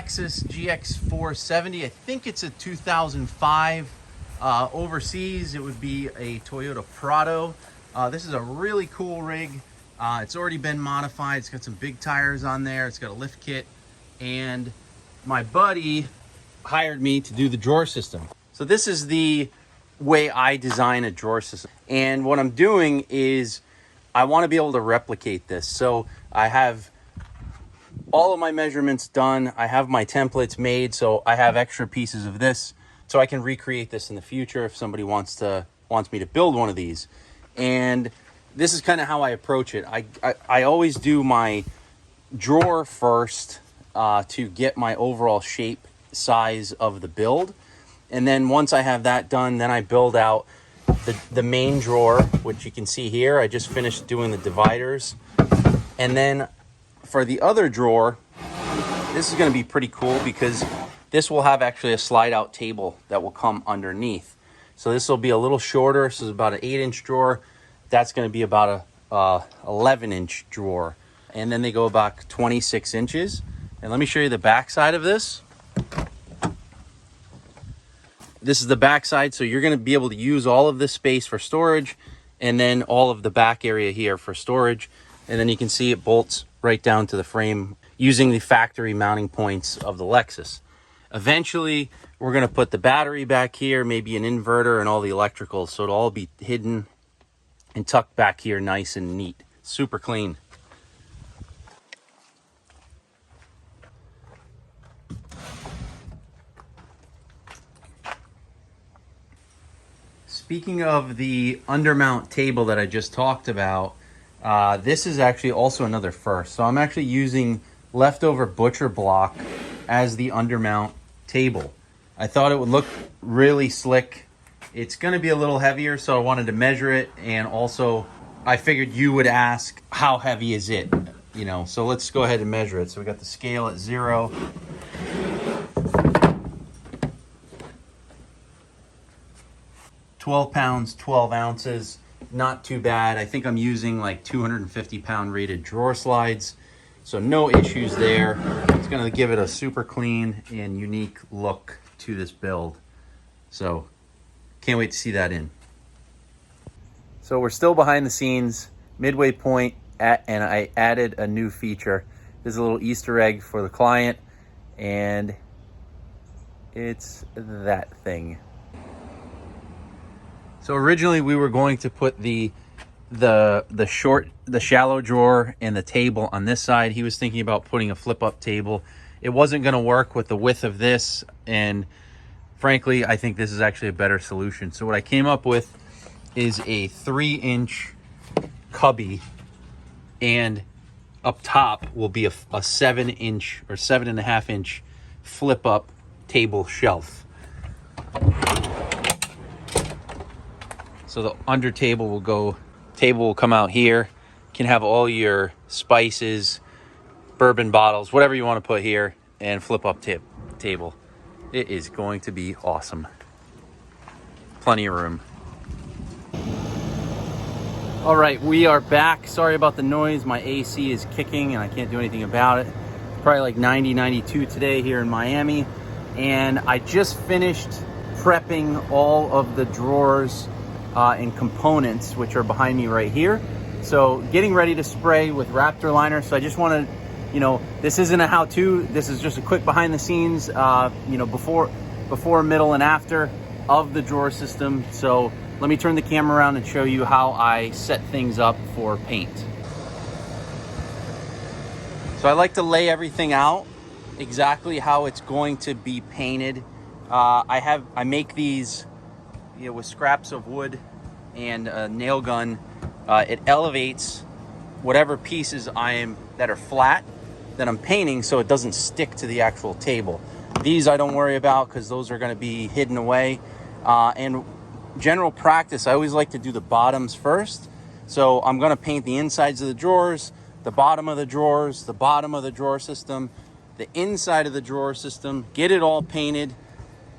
Lexus GX 470. I think it's a 2005. Overseas, it would be a Toyota Prado. This is a really cool rig. It's already been modified. It's got some big tires on there. It's got a lift kit. And my buddy hired me to do the drawer system. So this is the way I design a drawer system. And what I'm doing is I want to be able to replicate this. So I have all of my measurements done. I have my templates made, so I have extra pieces of this so I can recreate this in the future if somebody wants me to build one of these. And this is kind of how I approach it. I always do my drawer first to get my overall shape, size of the build. And then once I have that done, then I build out the main drawer, which you can see here. I just finished doing the dividers. And then for the other drawer, this is going to be pretty cool because this will have actually a slide out table that will come underneath. So this will be a little shorter. This is about an 8-inch drawer. That's going to be about a 11-inch drawer. And then they go about 26 inches. And let me show you the back side of this. This is the back side, so you're going to be able to use all of this space for storage and then all of the back area here for storage. And then you can see it bolts right down to the frame using the factory mounting points of the Lexus. Eventually, we're going to put the battery back here, maybe an inverter and all the electricals, so it'll all be hidden and tucked back here nice and neat. Super clean. Speaking of the undermount table that I just talked about, this is actually also another first. So I'm actually using leftover butcher block as the undermount table. I thought it would look really slick. It's going to be a little heavier, so I wanted to measure it. And also, I figured you would ask, how heavy is it? You know, so let's go ahead and measure it. So we got the scale at 0. £12, 12 ounces, not too bad. I think I'm using like 250-pound rated drawer slides, so no issues there. It's gonna give it a super clean and unique look to this build. So can't wait to see that in. So we're still behind the scenes, midway point, and I added a new feature. There's a little Easter egg for the client, and it's that thing. So originally we were going to put the shallow drawer and the table on this side. He was thinking about putting a flip up table. It wasn't going to work with the width of this, and frankly, I think this is actually a better solution. So what I came up with is a 3-inch cubby, and up top will be a 7-inch or 7.5-inch flip up table shelf. So the under table will come out here. You can have all your spices, bourbon bottles, whatever you want to put here, and flip up table. It is going to be awesome. Plenty of room. All right, we are back. Sorry about the noise. My AC is kicking and I can't do anything about it. It's probably like 90, 92 today here in Miami. And I just finished prepping all of the drawers and components, which are behind me right here. So getting ready to spray with Raptor Liner. So I just want to, you know, this isn't a how-to. This is just a quick behind the scenes, you know, before, middle, and after of the drawer system. So let me turn the camera around and show you how I set things up for paint. So I like to lay everything out exactly how it's going to be painted. I make these, you know, with scraps of wood and a nail gun. It elevates whatever pieces that are flat that I'm painting, so it doesn't stick to the actual table. These I don't worry about because those are going to be hidden away. And general practice, I always like to do the bottoms first. So I'm going to paint the insides of the drawers, the bottom of the drawers, the bottom of the drawer system, the inside of the drawer system, get it all painted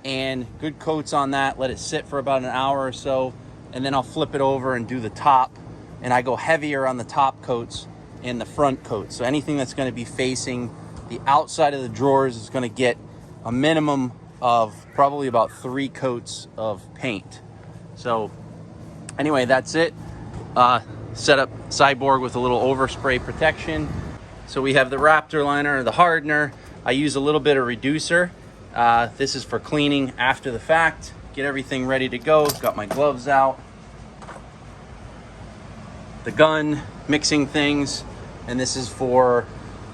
and good coats on that. Let it sit for about an hour or so, and then I'll flip it over and do the top. And I go heavier on the top coats and the front coats. So anything that's going to be facing The outside of the drawers is going to get a minimum of probably about 3 coats of paint. So anyway, that's it. Set up sideboard with a little overspray protection. So we have the Raptor Liner, the hardener. I use a little bit of reducer. This is for cleaning after the fact. Get everything ready to go. Got my gloves out. The gun, mixing things. And this is for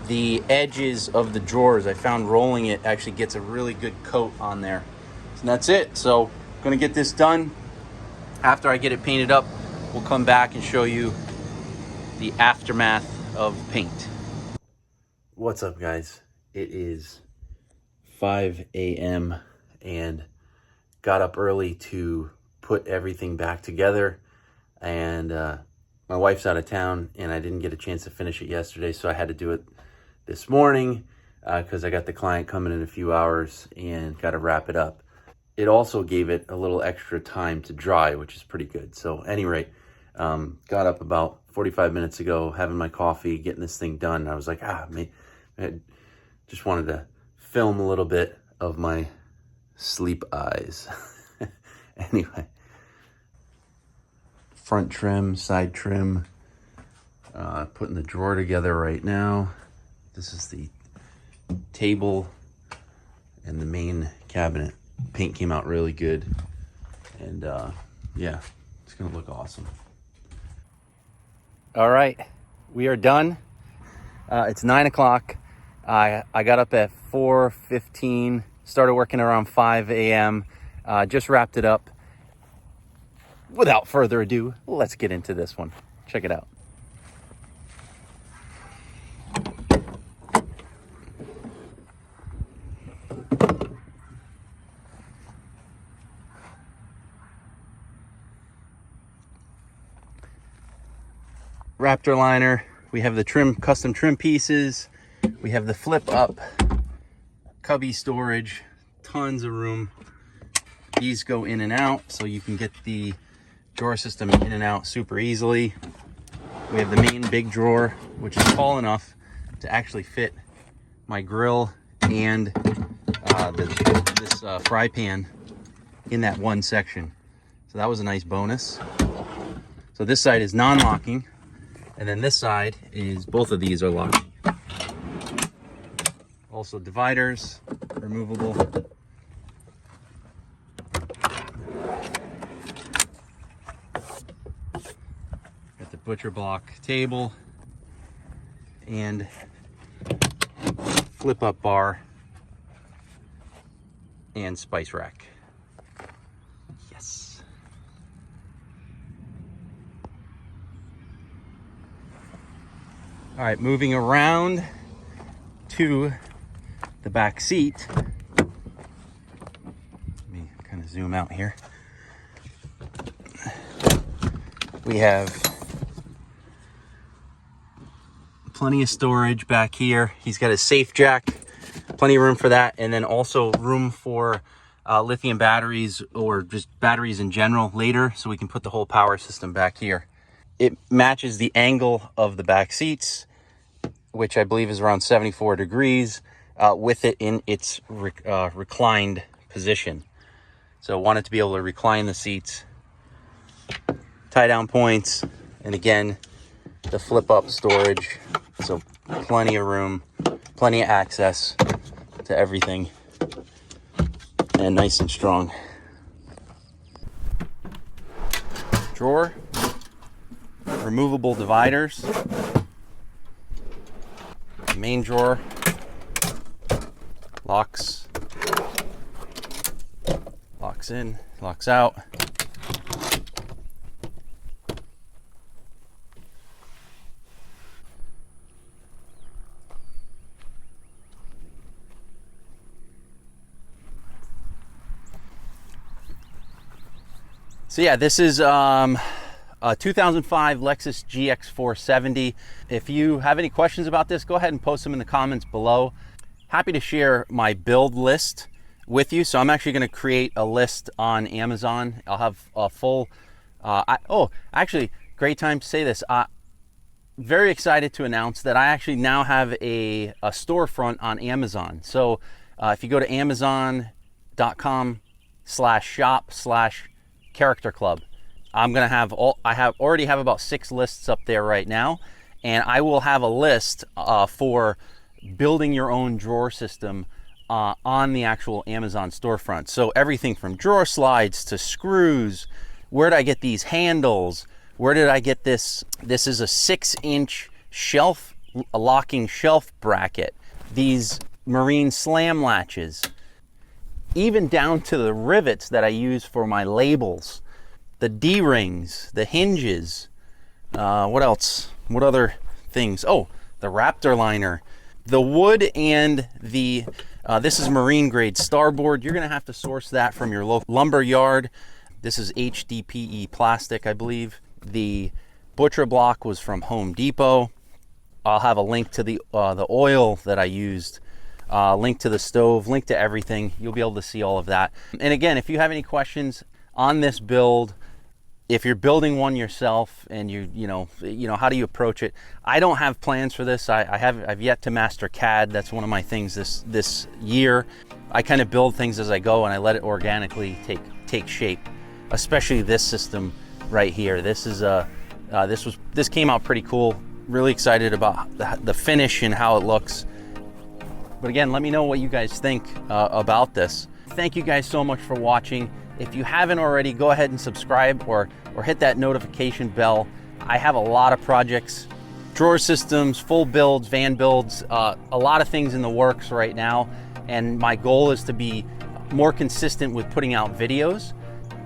the edges of the drawers. I found rolling it actually gets a really good coat on there. And that's it. So I'm gonna get this done. After I get it painted up, we'll come back and show you the aftermath of paint. What's up, guys? It is 5 a.m. and got up early to put everything back together. And my wife's out of town and I didn't get a chance to finish it yesterday, so I had to do it this morning because I got the client coming in a few hours and got to wrap it up. It also gave it a little extra time to dry, which is pretty good. So at any rate, got up about 45 minutes ago, having my coffee, getting this thing done. I was like, I just wanted to film a little bit of my sleep eyes. Anyway, front trim, side trim, putting the drawer together right now. This is the table and the main cabinet. Paint came out really good. And yeah, it's gonna look awesome. All right, we are done. It's 9 o'clock. I got up at 4:15, started working around 5 a.m. Just wrapped it up. Without further ado, let's get into this one. Check it out. Raptor Liner. We have the custom trim pieces. We have the flip up cubby storage, tons of room. These go in and out, so you can get the drawer system in and out super easily. We have the main big drawer, which is tall enough to actually fit my grill and this fry pan in that one section. So that was a nice bonus. So this side is non-locking, and then this side is, both of these are locking. Also dividers, removable. Got the butcher block table and flip up bar and spice rack. Yes. All right, moving around to the back seat. Let me kind of zoom out here. We have plenty of storage back here. He's got a safe jack, plenty of room for that, and then also room for lithium batteries or just batteries in general later, so we can put the whole power system back here. It matches the angle of the back seats, which I believe is around 74 degrees, with it in its reclined position. So I wanted to be able to recline the seats, tie down points, and again, the flip up storage. So plenty of room, plenty of access to everything, and nice and strong. Drawer, removable dividers, main drawer, locks in, locks out. So yeah, this is a 2005 Lexus GX 470. If you have any questions about this, go ahead and post them in the comments below. Happy to share my build list with you. So I'm actually going to create a list on Amazon. I'll have a full, actually, great time to say this. very excited to announce that I actually now have a storefront on Amazon. So if you go to amazon.com/shop/character club, I'm gonna have already have about 6 lists up there right now, and I will have a list for building your own drawer system on the actual Amazon storefront. So everything from drawer slides to screws. Where did I get these handles? Where did I get this? This is a 6-inch shelf, a locking shelf bracket. These marine slam latches, even down to the rivets that I use for my labels, the D-rings, the hinges. What else? What other things? Oh, the Raptor Liner. The wood and the, this is marine grade starboard. You're gonna have to source that from your local lumber yard. This is HDPE plastic, I believe. The butcher block was from Home Depot. I'll have a link to the oil that I used, link to the stove, link to everything. You'll be able to see all of that. And again, if you have any questions on this build, if you're building one yourself and you know how do you approach it? I don't have plans for this. I've yet to master CAD. That's one of my things this year. I kind of build things as I go, and I let it organically take shape. Especially this system right here. This is this came out pretty cool. Really excited about the finish and how it looks. But again, let me know what you guys think about this. Thank you guys so much for watching. If you haven't already, go ahead and subscribe or hit that notification bell. I have a lot of projects, drawer systems, full builds, van builds, a lot of things in the works right now. And my goal is to be more consistent with putting out videos.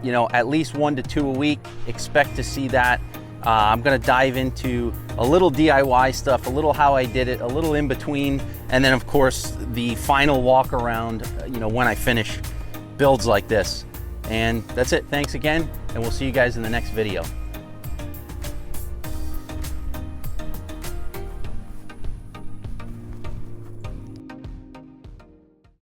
You know, at least 1 to 2 a week. Expect to see that. I'm gonna dive into a little DIY stuff, a little how I did it, a little in between, and then of course the final walk around, you know, when I finish builds like this. And that's it. Thanks again, and we'll see you guys in the next video.